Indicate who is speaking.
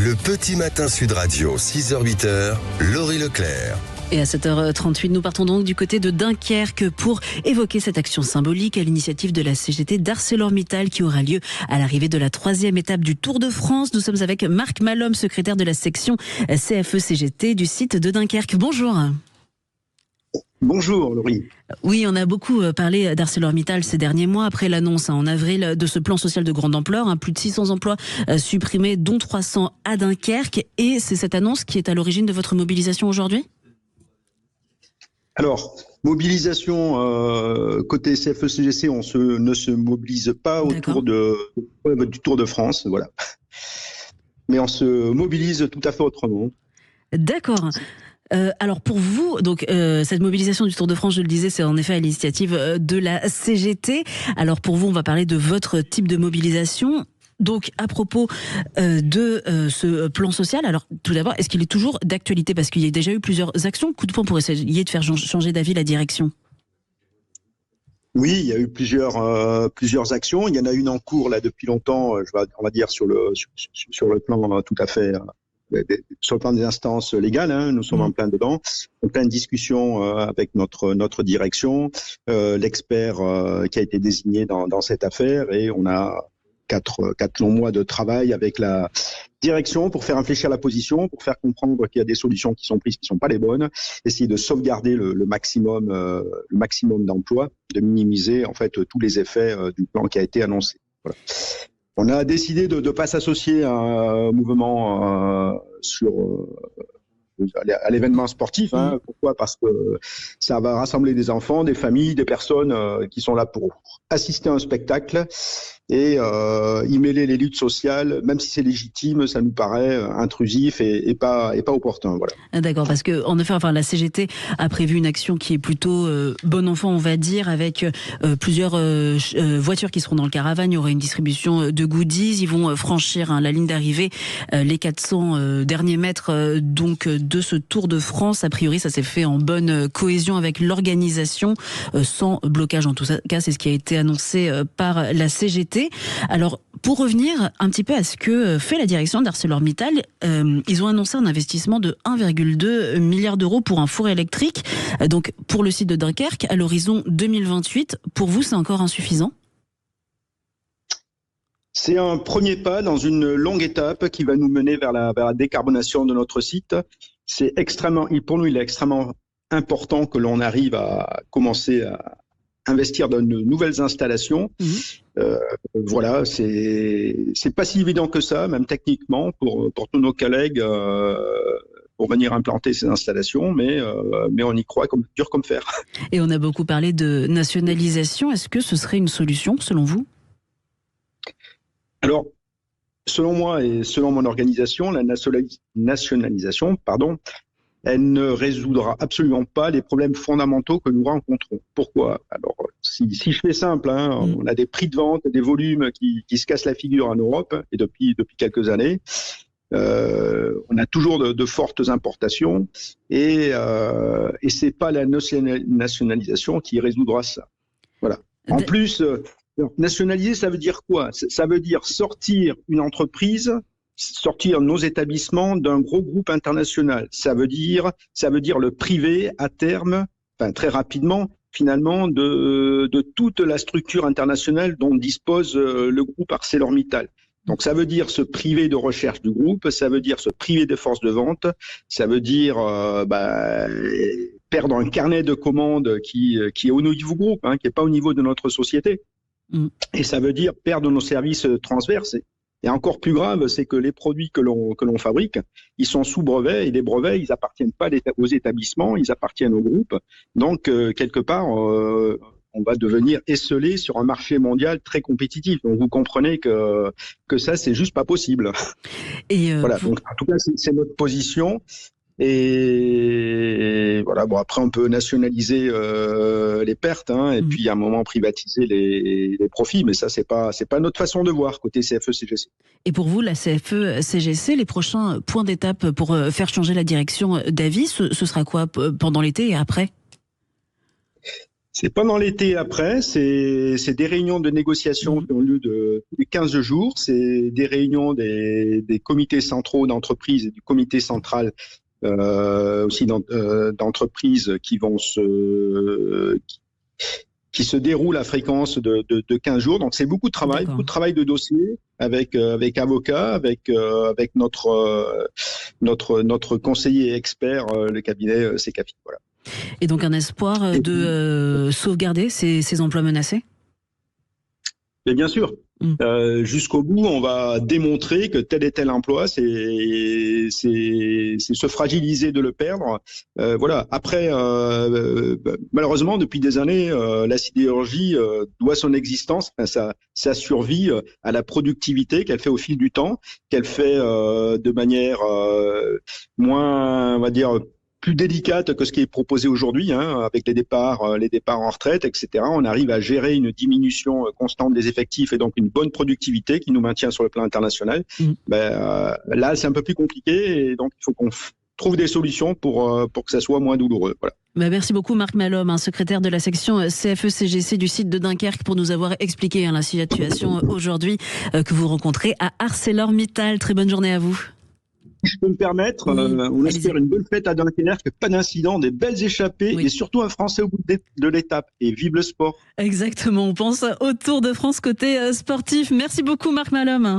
Speaker 1: Le petit matin Sud Radio, 6h-8h, Laurie Leclerc.
Speaker 2: Et à 7h38, nous partons donc du côté de Dunkerque pour évoquer cette action symbolique à l'initiative de la CGT d'ArcelorMittal qui aura lieu à l'arrivée de la 3e étape du Tour de France. Nous sommes avec Marc Malhomme, secrétaire de la section CFE-CGT du site de Dunkerque. Bonjour.
Speaker 3: Bonjour Laurie.
Speaker 2: Oui, on a beaucoup parlé d'ArcelorMittal ces derniers mois après l'annonce en avril de ce plan social de grande ampleur, plus de 600 emplois supprimés, dont 300 à Dunkerque. Et c'est cette annonce qui est à l'origine de votre mobilisation aujourd'hui ?
Speaker 3: Alors, mobilisation côté CFE-CGC, ne se mobilise pas autour du Tour de France, voilà. Mais on se mobilise tout à fait autrement.
Speaker 2: D'accord. Alors pour vous, donc cette mobilisation du Tour de France, je le disais, c'est en effet à l'initiative de la CGT. Alors pour vous, on va parler de votre type de mobilisation. Donc à propos de ce plan social, alors tout d'abord, est-ce qu'il est toujours d'actualité ? Parce qu'il y a déjà eu plusieurs actions, coup de poing pour essayer de faire changer d'avis la direction.
Speaker 3: Oui, il y a eu plusieurs actions. Il y en a une en cours là depuis longtemps, on va dire sur le plan tout à fait... sur le plan des instances légales, nous sommes en plein dedans, en pleine discussion avec notre direction, l'expert qui a été désigné dans cette affaire, et on a quatre longs mois de travail avec la direction pour faire infléchir la position, pour faire comprendre qu'il y a des solutions qui sont prises qui sont pas les bonnes, essayer de sauvegarder le maximum d'emplois, de minimiser en fait tous les effets du plan qui a été annoncé. Voilà. On a décidé de ne pas s'associer à un mouvement à l'événement sportif. Pourquoi ? Parce que ça va rassembler des enfants, des familles, des personnes qui sont là pour assister à un spectacle et y mêler les luttes sociales, même si c'est légitime, ça nous paraît intrusif et pas opportun. Voilà.
Speaker 2: D'accord, parce que en effet, la CGT a prévu une action qui est plutôt bon enfant, on va dire, avec plusieurs voitures qui seront dans le caravane. Il y aura une distribution de goodies. Ils vont franchir la ligne d'arrivée, les 400 derniers mètres donc de ce Tour de France. A priori, ça s'est fait en bonne cohésion avec l'organisation, sans blocage. En tout cas, c'est ce qui a été annoncé par la CGT. Alors, pour revenir un petit peu à ce que fait la direction d'ArcelorMittal, ils ont annoncé un investissement de 1,2 milliard d'euros pour un four électrique, donc pour le site de Dunkerque, à l'horizon 2028. Pour vous, c'est encore insuffisant ?
Speaker 3: C'est un premier pas dans une longue étape qui va nous mener vers la décarbonation de notre site. Pour nous, il est extrêmement important que l'on arrive à commencer à investir dans de nouvelles installations. Voilà, c'est pas si évident que ça, même techniquement, pour tous nos collègues, pour venir implanter ces installations, mais on y croit dur comme fer.
Speaker 2: Et on a beaucoup parlé de nationalisation. Est-ce que ce serait une solution, selon vous ?
Speaker 3: Alors, selon moi et selon mon organisation, la nationalisation, elle ne résoudra absolument pas les problèmes fondamentaux que nous rencontrons. Pourquoi ? Alors, si je fais simple, on a des prix de vente, des volumes qui se cassent la figure en Europe, et depuis quelques années. On a toujours de fortes importations, et c'est pas la nationalisation qui résoudra ça. Voilà. En plus, nationaliser, ça veut dire quoi ? Ça veut dire sortir une entreprise, sortir nos établissements d'un gros groupe international. Ça veut dire le priver à terme, très rapidement, finalement, de toute la structure internationale dont dispose le groupe ArcelorMittal. Donc ça veut dire se priver de recherche du groupe, ça veut dire se priver des forces de vente, ça veut dire perdre un carnet de commandes qui est au niveau du groupe, qui n'est pas au niveau de notre société. Et ça veut dire perdre nos services transverses. Et encore plus grave, c'est que les produits que l'on fabrique, ils sont sous brevet, et les brevets, ils appartiennent pas aux établissements, ils appartiennent au groupe. Donc, quelque part, on va devenir esselé sur un marché mondial très compétitif. Donc, vous comprenez que ça, c'est juste pas possible. Et voilà. Donc, en tout cas, c'est notre position. Et voilà, après on peut nationaliser les pertes, et puis à un moment privatiser les profits, mais ça c'est pas notre façon de voir côté CFE-CGC.
Speaker 2: Et pour vous, la CFE-CGC, les prochains points d'étape pour faire changer la direction d'avis, ce sera quoi pendant l'été et après ?
Speaker 3: C'est pendant l'été après, c'est des réunions de négociation qui ont lieu de 15 jours, c'est des réunions des comités centraux d'entreprise et du comité central aussi d'entreprises qui se déroulent à fréquence de 15 jours. Donc c'est beaucoup de travail,
Speaker 2: D'accord.
Speaker 3: beaucoup de travail de dossier avec avocats, avec notre conseiller expert, le cabinet CECAFI. Voilà.
Speaker 2: Et donc un espoir de sauvegarder ces emplois menacés?
Speaker 3: Mais bien sûr, jusqu'au bout, on va démontrer que tel et tel emploi, c'est se fragiliser de le perdre. Voilà. Après, malheureusement, depuis des années, la sidérurgie doit son existence, sa survie à la productivité qu'elle fait au fil du temps, qu'elle fait de manière moins, on va dire, plus délicate que ce qui est proposé aujourd'hui, avec les départs en retraite, etc. On arrive à gérer une diminution constante des effectifs et donc une bonne productivité qui nous maintient sur le plan international. Là, c'est un peu plus compliqué et donc il faut qu'on trouve des solutions pour que ça soit moins douloureux. Voilà.
Speaker 2: Merci beaucoup Marc Malhomme, secrétaire de la section CFE-CGC du site de Dunkerque, pour nous avoir expliqué la situation aujourd'hui que vous rencontrez à ArcelorMittal. Très bonne journée à vous.
Speaker 3: Je peux me permettre, on espère une bonne fête à Dunkerque, pas d'incident, des belles échappées et surtout un Français au bout de l'étape. Et vive le sport.
Speaker 2: Exactement, on pense au Tour de France côté sportif. Merci beaucoup Marc Malhomme.